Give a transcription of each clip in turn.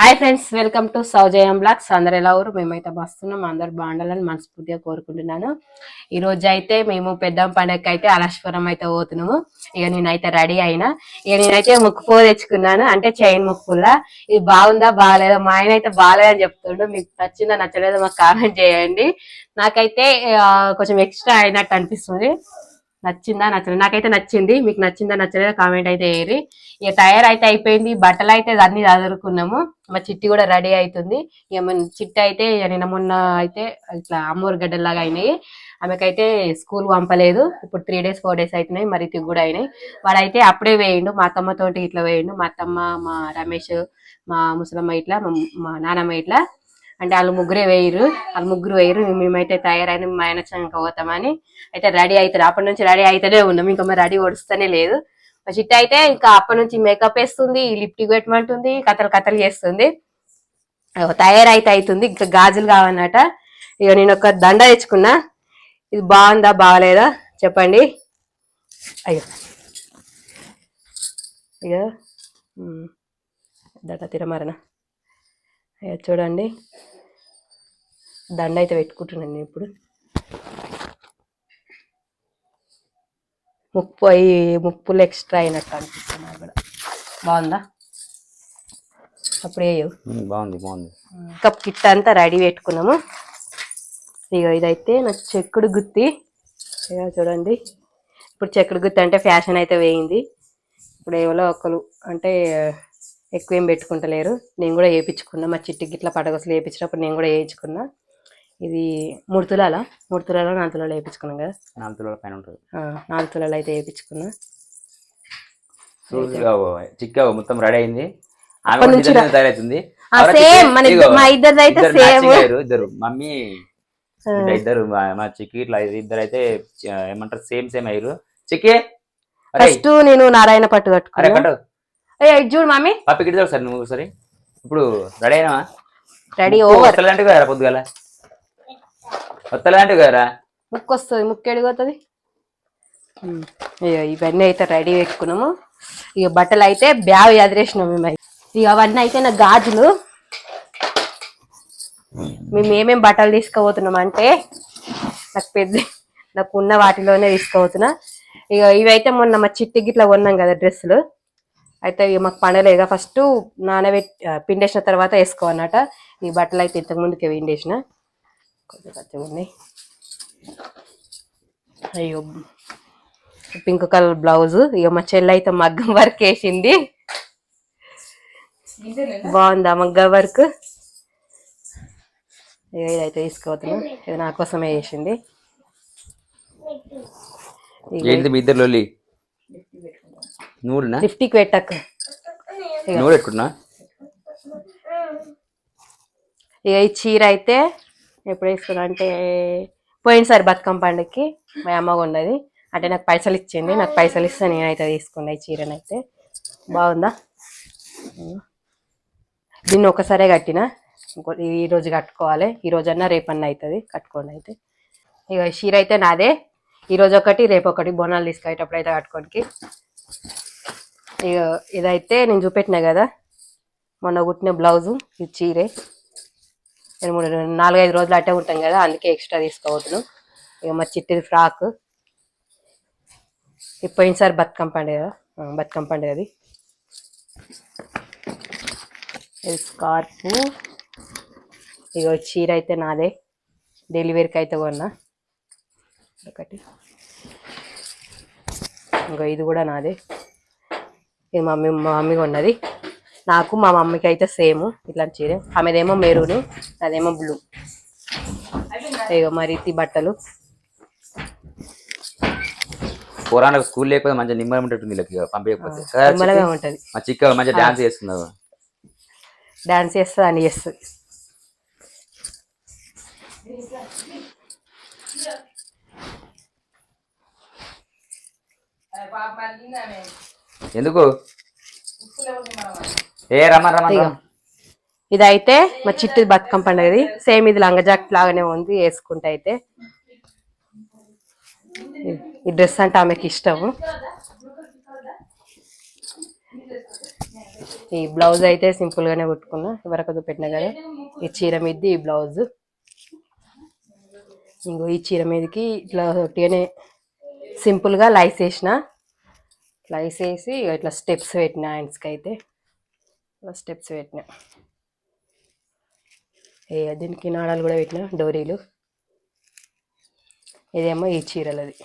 Hi friends, welcome to సౌజయం blogs. అందరు ఎలా ఊరు? మేమైతే వస్తున్నాం, అందరు బాగుండాలని మనస్ఫూర్తిగా కోరుకుంటున్నాను. ఈ రోజు అయితే మేము పెద్ద పండగకి అయితే అలశ్వరం అయితే పోతున్నాము. ఇక నేనైతే రెడీ అయినా. ఇక నేనైతే ముక్కు తెచ్చుకున్నాను, అంటే చైన్ ముక్కులా. ఇది బాగుందా బాగాలేదా? మా ఆయన అయితే బాగాలేదని చెప్తుండు. మీకు నచ్చిందా నచ్చలేదా మాకు కామెంట్ చేయండి. నాకైతే కొంచెం ఎక్స్ట్రా అయినట్టు అనిపిస్తుంది. నచ్చిందా నచ్చలేదు? నాకైతే నచ్చింది. మీకు నచ్చిందా నచ్చలేదా కామెంట్ అయితే వేయరి. ఇక తయారు అయితే అయిపోయింది, బట్టలు అయితే అన్ని చదువుకున్నాము. మా చిట్టి కూడా రెడీ అవుతుంది. ఇక మన చిట్టి అయితే నిన్న మొన్న అయితే ఇట్లా అమ్మూరు గడ్డలాగా అయినాయి. ఆమెకైతే స్కూల్ పంపలేదు. ఇప్పుడు 3 days 4 days అవుతున్నాయి. మరి తిగ్గు కూడా అయినాయి. వాడైతే అప్పుడే వేయండు, మా అత్తమ్మ తోటి ఇట్లా వేయండు. మా అత్తమ్మ, మా రమేష్, మా ముసలమ్మ ఇట్లా, మా నానమ్మ ఇట్లా, అంటే వాళ్ళు ముగ్గురు వేయరు. మేమైతే తయారైన మా ఆయన ఇంకా పోతామని అయితే రెడీ అవుతారు. అప్పటి నుంచి రెడీ అవుతూనే ఉన్నాం. ఇంకా మరి రెడీ ఓడుస్తూనే లేదు. మా చిట్టి అయితే ఇంకా అప్పటి నుంచి మేకప్ వేస్తుంది, లిప్టిక్ పెట్టమంటుంది, కథలు చేస్తుంది. తయారైతే అవుతుంది. ఇంకా గాజులు కావన్నట. ఇక నేను ఒక దండ తెచ్చుకున్నా. ఇది బాగుందా బాగలేదా చెప్పండి. అయ్యో ఇక దట తిరమరణ. చూడండి, దండ అయితే పెట్టుకుంటున్నాను నేను ఇప్పుడు. ముప్పులు ఎక్స్ట్రా అయినట్టు అనిపిస్తుంది కూడా. బాగుందా? అప్పుడే బాగుంది. ఇంకా కిట్ అంతా రెడీ పెట్టుకున్నాము. ఇక ఇదైతే నా చెక్కుడు గుత్తి. ఇక చూడండి, ఇప్పుడు చెక్కుడు గుత్తి అంటే ఫ్యాషన్ అయితే వేయింది. ఇప్పుడు ఎవరో ఒకరు అంటే ఎక్కువ ఏం పెట్టుకుంటలేరు. నేను కూడా వేయించుకున్నా. మా చిట్టికి ఇట్లా పడగొసలు వేయించినప్పుడు నేను కూడా వేయించుకున్నా. ఇది 3 తులాల 4 తులాలు వేయించుకున్నాం కదా. 4 తులాల పైన ఉంటుంది. 4 తులాలు అయితే వేయించుకున్నా. చిక్క మొత్తం రెడీ అయింది. తయారైతుంది. మా ఇద్దరు అయితే సేమ్. ఇద్దరు మమ్మీ ఇద్దరు మా చిక్కి ఇట్లా ఇద్దరు అయితే ఏమంటారు సేమ్ అయ్యారు. చిక్కి ఫస్ట్ నేను నారాయణ పట్టు కట్టుకున్నా. చూడు మమ్మీ, పప్పి గిట్ట సార్ నువ్వు ఒకసారి. ఇప్పుడు రెడీ అయినావా? Ready over. కదా పొద్దుగాల వస్తలాంటివి కదా. ముక్కు వస్తుంది, ముక్కు ఎడిపోతుంది. ఇవన్నీ అయితే రెడీ పెట్టుకున్నాము. ఇక బట్టలు అయితే బ్యాగ్ ఎదిరేసినాం మేము. ఇక అవన్నీ అయితే నా గాజులు. మేము ఏమేమి బట్టలు తీసుకుపోతున్నాం అంటే నాకు ఉన్న వాటిలోనే తీసుకుపోతున్నా. ఇక ఇవైతే మొన్న మా చిట్టికి ఇట్లా కొన్నాం కదా డ్రెస్సులు. అయితే ఇక మాకు పండలేక ఫస్ట్ పిండేసిన తర్వాత వేసుకోవన్నట. ఈ బట్టలు అయితే ఇంతకు ముందుకే పిండేసిన. కొంచెం పచ్చగా ఉన్నాయి. అయ్యో, పింక్ కలర్ బ్లౌజ్. ఇక మా చెల్లి అయితే మగ్గం వర్క్ వేసింది. బాగుందా మగ్గం వర్క్? ఇక ఇదైతే తీసుకోవద్దు, ఇది నా కోసమే వేసింది. లిఫ్టీకి పెట్టక ఇక ఈ చీర అయితే ఎప్పుడు వేసుకున్నా అంటే పోయినసారి బతుకమ్మ పండుగకి మా అమ్మ ఉన్నది. అంటే నాకు పైసలు ఇచ్చింది. నాకు పైసలు ఇస్తే నేనైతే తీసుకున్నా ఈ చీరనైతే. బాగుందా? దీన్ని ఒకసారే కట్టిన, ఈరోజు కట్టుకోవాలి. ఈరోజు అన్నా రేపన్నా అవుతుంది కట్టుకోండి. అయితే ఇక చీర అయితే నాదే. ఈరోజు ఒకటి రేపు ఒకటి బోనాలు తీసుకెళ్ళేటప్పుడు అయితే కట్టుకోనికి. ఇక ఇదైతే నేను చూపెట్టినా కదా మొన్న కుట్టిన బ్లౌజు. ఇది చీరే 4-5 రోజులు అట్టే ఉంటాం కదా, అందుకే ఎక్స్ట్రా తీసుకోవద్దును. ఇక మా చిట్టిది ఫ్రాక్. పోయినసారి బతుకమ్మ పండుగ అది. ఇది స్కార్ఫ్. ఇక చీర అయితే నాదే, డెలివరీకి అయితే కొన్నా ఒకటి. ఇంకా ఇది కూడా నాదే. ఇది మా మమ్మీ కొన్నది. నాకు మా మమ్మీకి అయితే సేమ్ ఇట్లాంటి చీర. ఆమెదేమో మెరూన్, అదేమో బ్లూ. ఇక మరి బట్టలు పురాణకు స్కూల్ లేకపోతే మంచిగా నిమ్మలం ఉంటుంది. పంపించకపోతే ఉంటది. మా చిక్క మంచిగా డాన్స్ చేస్తున్నావు. డాన్స్ చేస్తుంది, అని చేస్తుంది. ఎందుకు ఇదైతే మా చిట్టి బతుకమ్మ పండుగది. సేమ్ ఇది లంగా జాకెట్ లాగానే ఉంది వేసుకుంటే. అయితే ఈ డ్రెస్ అంటే ఆమెకి ఇష్టము. ఈ బ్లౌజ్ అయితే సింపుల్ గానే కుట్టుకున్నా, ఎవరికదో పెట్టినా కదా. ఈ చీర మీదది ఈ బ్లౌజ్. ఇంకో ఈ చీర మీదకి ఇట్లా ఒట్టిగానే సింపుల్ గా లైస్ వేసిన, లైస్ వేసి ఇట్లా స్టెప్స్ పెట్టిన. హ్యాండ్స్కి అయితే ఇట్లా స్టెప్స్ పెట్టిన. దీనికి నాడాలు కూడా పెట్టిన, డోరీలు. ఇదేమో ఈ చీరలది.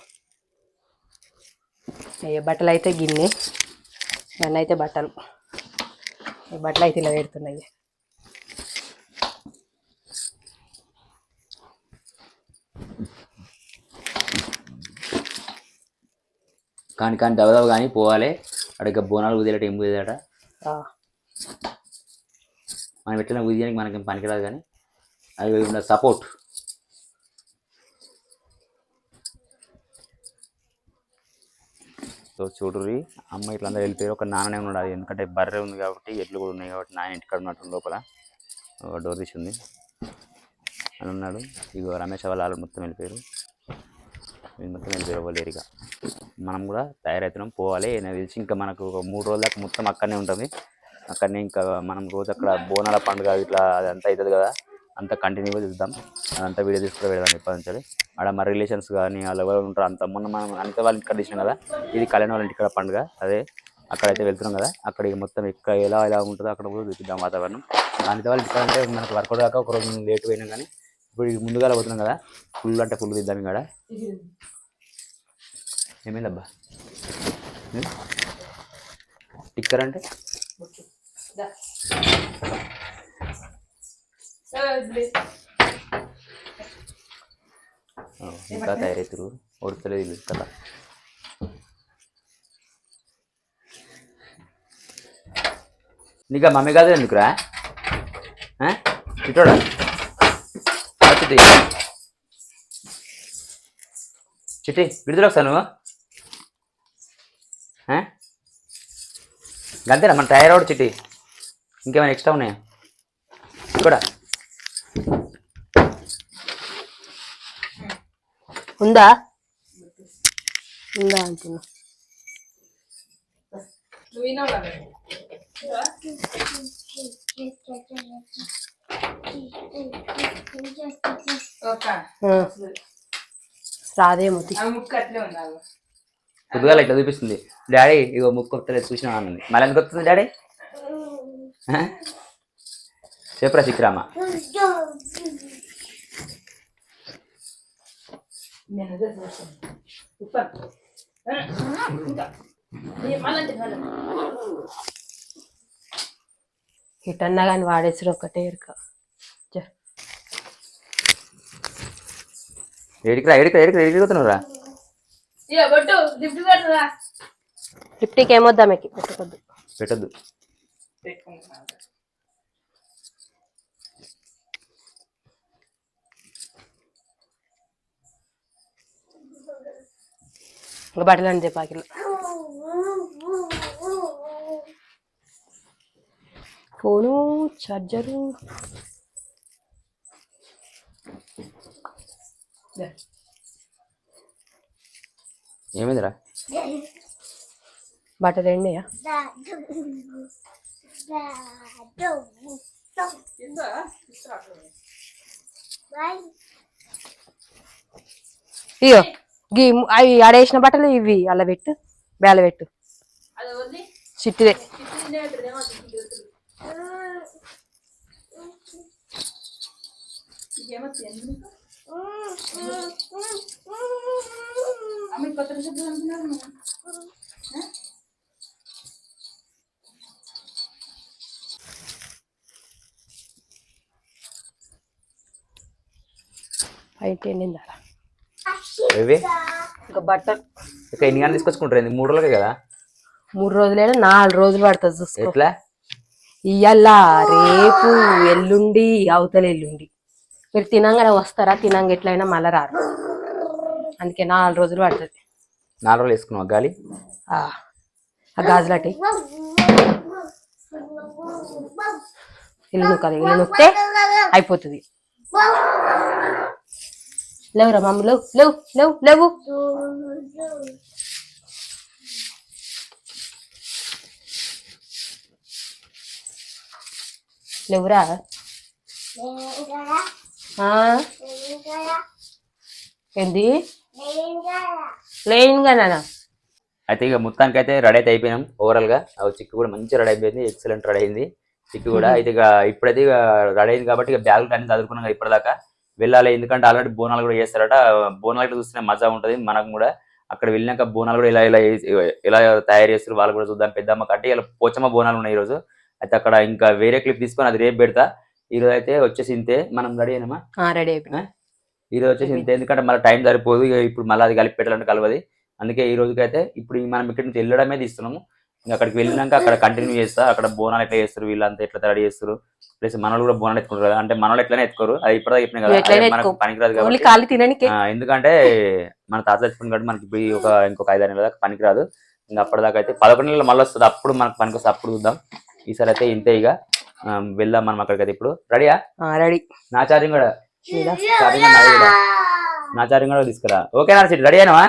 బట్టలు అయితే గిన్నె, నన్ను అయితే బట్టలు, ఈ బట్టలు అయితే ఇలా పెడుతున్నాయి. కానీ దవదవ కానీ పోవాలి. అడిగ బోనాలు కుదిరేట ఏం కుదిరేట మనం ఎట్లా కుదియడానికి మనకేం పనికిరాదు, కానీ అవి ఉన్న సపోర్ట్. సో చూడుర్రి, అమ్మ ఇట్లా అందరూ వెళ్ళిపోయారు. ఒక నాన్ననే ఉన్నాడు, అది ఎందుకంటే బర్రె ఉంది కాబట్టి, ఎడ్లు కూడా ఉన్నాయి కాబట్టి నాన్న ఇంటికాడ ఉన్నట్టు లోపల డోర్ తీసి ఉంది అని ఉన్నాడు. ఇగో రమేష్ వాళ్ళు మొత్తం వెళ్ళిపోయారు, మొత్తం వెళ్ళిపోయారు వాళ్ళేరిగా. మనం కూడా తయారవుతున్నాం, పోవాలి. నాకు తెలిసి ఇంకా మనకు ఒక 3 రోజుల దాకా మొత్తం అక్కడనే ఉంటుంది. అక్కడనే ఇంకా మనం రోజు అక్కడ బోనాల పండుగ ఇట్లా అదంతా అవుతుంది కదా, అంతా కంటిన్యూగా చూద్దాం. అదంతా వీడియో తీసుకుని పెడదాం ఎప్పటి నుంచి. ఆడ మా రిలేషన్స్ కానీ వాళ్ళు ఎవరు ఉంటారు అంత. మొన్న మనం అంత వాళ్ళ ఇంటికాడ తీసినాం కదా, ఇది కళ్యాణ్ వాళ్ళ ఇంటికాడ పండుగ. అదే అక్కడైతే వెళ్తున్నాం కదా, అక్కడికి మొత్తం ఎక్కడ ఎలా ఉంటుందో అక్కడ కూడా చూపిద్దాం వాతావరణం. అంత వాళ్ళ ఇంటికాడ అంటే మనకు వర్కౌట్ దాకా ఒక రోజు లేట్ పోయినాం, కానీ ఇప్పుడు ముందుగా పోతున్నాం కదా, ఫుల్ అంటే ఫుల్ తీద్దాం. ఇక్కడ ఏమైందబ్బా టిక్కర్ అంటే ఇంకా తయారవుతారు, ఓడుతలేదు ఇల్లు కదా. నీకు మమ్మీ కాదు ఎందుకురా చిట్టోడా చిట్టి చిట్టి విడుదల వస్తా నువ్వు అంతేనా మన టైర్ అవుట్ చిట్టి, ఇంకేమైనా ఎక్స్ట్రా ఉన్నాయా కూడా ఉందా? ఉందా అంటున్నా. రాదేమో పొద్దుగాల ఇట్లా చూపిస్తుంది. డాడీ ఇగో ముక్కు వస్తలేదు చూసినా అన్నది. మళ్ళీ ఎందుకు వస్తుంది డాడీ? చెప్పరా చిక్రామ. ఇటన్నా కానీ వాడేసారు ఒక్కటే ఇరుక. ఎడికిపోతున్నారా? లిఫ్ట్కి ఏమొద్దా మీకు పెట్టుకోద్దు, పెట్టద్దు. ఇంకా బట్టలు అంతే పాకిలు. ఫోను చార్జరు ఏమైందిరా? బట్టలు ఎండియా? ఇయో గీ అవి ఆడేసిన బట్టలు ఇవి అలా పెట్టు, బేల పెట్టు. చిట్టిదే అయితే ఎండిందారా ఇంకా బట్టలు. ఇక ఎన్ని గంటలు తీసుకొచ్చుకుంటారు? 3 రోజులకే కదా? 3 రోజులైనా 4 రోజులు పడుతుంది చూసుకో. ఎట్లా? ఇయ్యాల రేపు ఎల్లుండి అవతల ఎల్లుండి మీరు తినంగానే వస్తారా? తినంగా ఎట్లయినా మళ్ళా రారు, అందుకే 4 రోజులు పడుతుంది. 4 రోజులు వేసుకున్నావు గాలి ఆ గాజులాటి ఇల్లు నొక్కాలి, ఇల్లు నొక్కితే అయిపోతుంది. లేవురా మమ్మీ, లేవు లేవు లేవు లేవు. లేవురా ఆ? ఏంది లేనుగానా అయితే ఇక మొత్తానికి అయితే రెడీ అయితే అయిపోయినాం ఓవరాల్గా. చిక్కు కూడా మంచిగా రెడీ అయిపోయింది, ఎక్సలెంట్ రెడీ అయింది చిక్కు కూడా. అయితే ఇక ఇప్పుడైతే ఇక రెడీ అయింది కాబట్టి ఇక బ్యాగులు అన్ని చదువుకున్నాం కదా ఇప్పటిదాకా. వెళ్ళాలి, ఎందుకంటే ఆల్రెడీ బోనాలు కూడా చేస్తారట. బోనాలు కూడా చూస్తేనే మజా ఉంటుంది మనకు కూడా. అక్కడ వెళ్ళినాక బోనాలు కూడా ఎలా తయారు చేస్తారు వాళ్ళు కూడా చూద్దాం. పెద్దమ్మ అంటే ఇలా పోచమ్మ బోనాలు ఉన్నాయి ఈరోజు. అయితే అక్కడ ఇంకా వేరే క్లిప్ తీసుకొని అది రేపు పెడతా. ఈరోజు అయితే వచ్చేసి ఇంతే, మనం రెడీ అయినామా? రెడీ అయిపోయినా. ఈరోజు వచ్చేసి ఇంతే, ఎందుకంటే మళ్ళీ టైం సరిపోదు. ఇక ఇప్పుడు మళ్ళీ అది కలిపి పెట్టాలంటే కలవది. అందుకే ఈ రోజుకైతే ఇప్పుడు మనం ఇక్కడి నుంచి వెళ్ళడమే తీస్తున్నాము. ఇంకా అక్కడికి వెళ్ళినాక అక్కడ కంటిన్యూ చేస్తా. అక్కడ బోనాలు ఎట్లా చేస్తారు, వీళ్ళంతా ఎట్లా రెడీ చేస్తారు, ప్లస్ మనలు కూడా బోనాలు ఎత్తుకుంటారు కదా. అంటే మనలు ఎట్లనే ఎత్తుకోరు, అది ఇప్పటిదా చెప్పినా కదా, అది మనకు పనికిరాదు కాబట్టి. ఎందుకంటే మన తాత చచ్చిపోయిన కాబట్టి మనకి ఇప్పుడు ఇంకొక 5-6 నెలల దాకా పనికిరాదు. ఇంకా అప్పటిదాకా అయితే 11 నెలలు మళ్ళీ వస్తుంది, అప్పుడు మనకు పనికి వస్తుంది, అప్పుడు చూద్దాం. ఈసారి అయితే ఇంతే ఇక వెళ్దాం మనం అక్కడికైతే. ఇప్పుడు రెడీయా? రెడీ. నా ఛార్జింగ్ కూడా నా ఛార్జింగ్ కూడా తీసుకురా. ఓకేనా సిటీ? రెడీ అయినావా?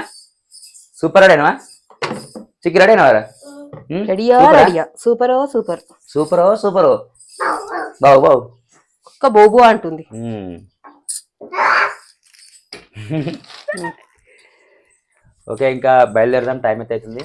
సూపర్ రెడీ అయినావా? చిక్కి రెడీ అయినావారా? సూపర్ సూపర్ సూపరో సూపరో బావు బావు ఒక్క బోబు అంటుంది. ఓకే, ఇంకా బయలుదేరదాం, టైం అయితే అవుతుంది.